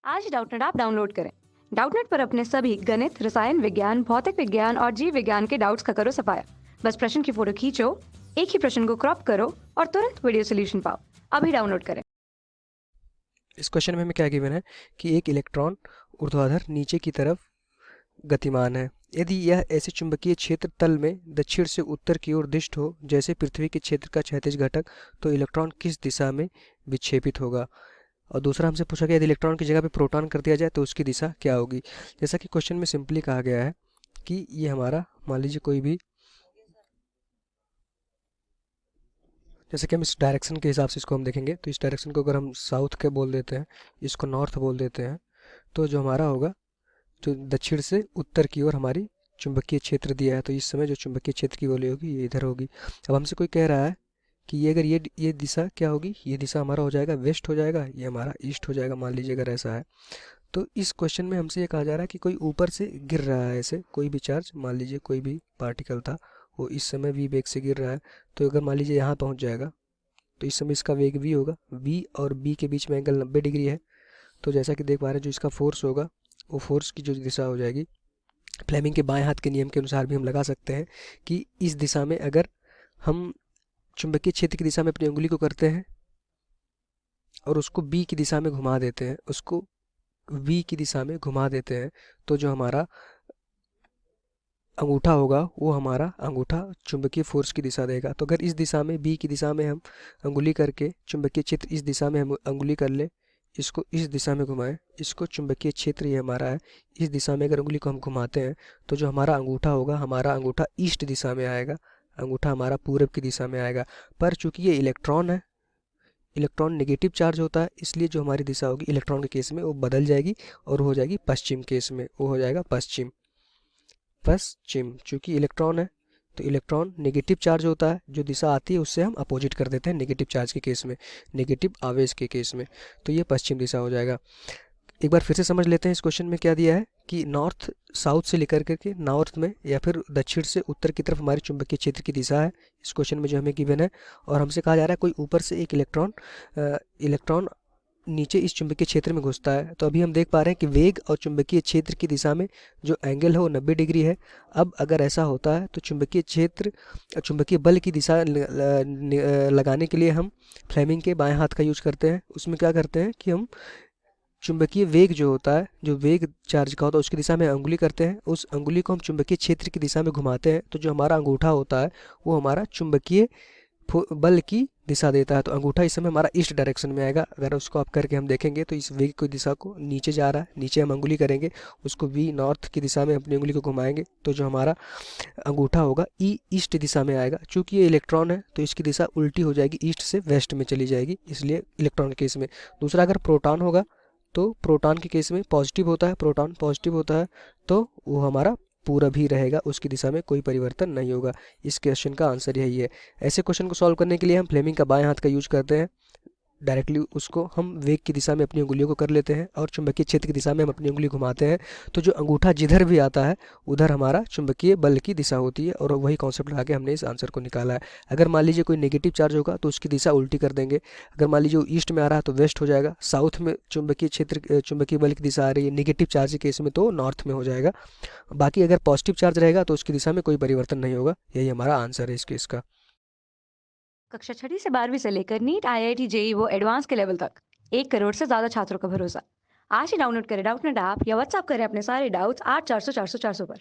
आज ही Doubtnut app download करें। Doubtnut पर अपने सभी गणित, रसायन विज्ञान, भौतिक विज्ञान और जीव विज्ञान के डाउट्स का करो सफाया। बस प्रश्न की फोटो खींचो, एक ही प्रश्न को क्रॉप करो और तुरंत वीडियो सोल्यूशन पाओ। अभी डाउनलोड करें। इस क्वेश्चन में हमें क्या गिवन है कि एक इलेक्ट्रॉन ऊर्ध्वाधर नीचे की तरफ गतिमान है। यदि यह ऐसे चुंबकीय क्षेत्र तल में दक्षिण से उत्तर की ओर दिष्ट हो जैसे पृथ्वी के क्षेत्र का क्षैतिज घटक, तो इलेक्ट्रॉन किस दिशा में विक्षेपित होगा। और दूसरा हमसे पूछा गया यदि इलेक्ट्रॉन की जगह पे प्रोटॉन कर दिया जाए तो उसकी दिशा क्या होगी। जैसा कि क्वेश्चन में सिंपली कहा गया है कि ये हमारा मान लीजिए कोई भी, जैसे कि हम इस डायरेक्शन के हिसाब से इसको हम देखेंगे तो इस डायरेक्शन को अगर हम साउथ के बोल देते हैं, इसको नॉर्थ बोल देते हैं, तो जो हमारा होगा, जो दक्षिण से उत्तर की ओर हमारी चुंबकीय क्षेत्र दिया है, तो इस समय जो चुंबकीय क्षेत्र की वैल्यू होगी ये इधर होगी। अब हमसे कोई कह रहा है कि ये अगर ये दिशा क्या होगी, ये दिशा हमारा हो जाएगा वेस्ट हो जाएगा, ये हमारा ईस्ट हो जाएगा। मान लीजिए अगर ऐसा है तो इस क्वेश्चन में हमसे ये कहा जा रहा है कि कोई ऊपर से गिर रहा है, ऐसे कोई भी चार्ज, मान लीजिए कोई भी पार्टिकल था, वो इस समय v वेग से गिर रहा है। तो अगर मान लीजिए यहाँ पहुँच जाएगा तो इस समय इसका वेग v होगा। v और b के बीच में एंगल 90 डिग्री है। तो जैसा कि देख पा रहे हैं जो इसका फोर्स होगा, वो फोर्स की जो दिशा हो जाएगी, फ्लेमिंग के बाएं हाथ के नियम के अनुसार भी हम लगा सकते हैं कि इस दिशा में अगर हम चुंबकीय क्षेत्र की दिशा में अपनी उंगली को करते हैं और उसको बी की दिशा में घुमा देते हैं, उसको वी की दिशा में घुमा देते हैं, तो जो हमारा अंगूठा होगा वो हमारा अंगूठा चुंबकीय फोर्स की दिशा देगा। तो अगर इस दिशा में बी की दिशा में हम अंगुली करके चुंबकीय क्षेत्र इस दिशा में हम अंगुली कर ले, इसको इस दिशा में घुमाएं, इसको चुंबकीय क्षेत्र ये हमारा है, इस दिशा में अगर उंगली को हम घुमाते हैं तो जो हमारा अंगूठा होगा, हमारा अंगूठा ईस्ट दिशा में आएगा, अंगूठा हमारा पूरब की दिशा में आएगा। पर चूंकि ये इलेक्ट्रॉन है, इलेक्ट्रॉन नेगेटिव चार्ज होता है, इसलिए जो हमारी दिशा होगी इलेक्ट्रॉन के केस में वो बदल जाएगी और हो जाएगी पश्चिम केस में, वो हो जाएगा पश्चिम। पश्चिम चूंकि इलेक्ट्रॉन है तो इलेक्ट्रॉन नेगेटिव चार्ज होता है, जो दिशा आती है उससे हम अपोजिट कर देते हैं नेगेटिव चार्ज के केस में, नेगेटिव आवेश के केस में, तो ये पश्चिम दिशा हो जाएगा। एक बार फिर से समझ लेते हैं इस क्वेश्चन में क्या दिया है कि नॉर्थ साउथ से लेकर करके नॉर्थ में या फिर दक्षिण से उत्तर की तरफ हमारे चुंबकीय क्षेत्र की दिशा है इस क्वेश्चन में जो हमें गिवन है। और हमसे कहा जा रहा है कोई ऊपर से एक इलेक्ट्रॉन नीचे इस चुंबकीय क्षेत्र में घुसता है। तो अभी हम देख पा रहे हैं कि वेग और चुंबकीय क्षेत्र की दिशा में जो एंगल है वो 90 डिग्री है। अब अगर ऐसा होता है तो चुंबकीय क्षेत्र, चुंबकीय बल की दिशा लगाने के लिए हम फ्लेमिंग के बाएं हाथ का यूज करते हैं। उसमें क्या करते हैं कि हम चुंबकीय वेग जो होता है, जो वेग चार्ज का होता है उसकी दिशा में अंगुली करते हैं, उस अंगुली को हम चुंबकीय क्षेत्र की दिशा में घुमाते हैं, तो जो हमारा अंगूठा होता है वो हमारा चुंबकीय बल की दिशा देता है। तो अंगूठा इस समय हमारा ईस्ट डायरेक्शन में आएगा। अगर उसको आप करके हम देखेंगे तो इस वेग की दिशा को नीचे जा रहा है, नीचे हम अंगुली करेंगे, उसको वी नॉर्थ की दिशा में अपनी उंगली को घुमाएंगे, तो जो हमारा अंगूठा होगा ई ईस्ट दिशा में आएगा। चूंकि ये इलेक्ट्रॉन है तो इसकी दिशा उल्टी हो जाएगी, ईस्ट से वेस्ट में चली जाएगी, इसलिए इलेक्ट्रॉन के केस में। दूसरा अगर प्रोटॉन होगा तो प्रोटॉन के केस में पॉजिटिव होता है, प्रोटॉन पॉजिटिव होता है तो वो हमारा पूरब ही रहेगा, उसकी दिशा में कोई परिवर्तन नहीं होगा। इस क्वेश्चन का आंसर यही है। ऐसे क्वेश्चन को सॉल्व करने के लिए हम फ्लेमिंग का बाएं हाथ का यूज करते हैं। डायरेक्टली उसको हम वेग की दिशा में अपनी उंगलियों को कर लेते हैं और चुंबकीय क्षेत्र की दिशा में हम अपनी उंगली घुमाते हैं, तो जो अंगूठा जिधर भी आता है उधर हमारा चुंबकीय बल की दिशा होती है, और वही कॉन्सेप्ट लगा के हमने इस आंसर को निकाला है। अगर मान लीजिए कोई नेगेटिव चार्ज होगा तो उसकी दिशा उल्टी कर देंगे। अगर मान लीजिए वो ईस्ट में आ रहा है तो वेस्ट हो जाएगा, साउथ में चुंबकीय क्षेत्र, चुंबकीय बल की दिशा आ रही है नेगेटिव चार्ज के केस में तो नॉर्थ में हो जाएगा। बाकी अगर पॉजिटिव चार्ज रहेगा तो उसकी दिशा में कोई परिवर्तन नहीं होगा। यही हमारा आंसर है इस केस का। कक्षा 6 से 12वीं से लेकर नीट, IIT, JEE वो एडवांस के लेवल तक 1 करोड़ से ज्यादा छात्रों का भरोसा। आज ही डाउनलोड करें डाउटनेट ऐप या व्हाट्सएप करें अपने सारे डाउट्स 8400 400 400 पर।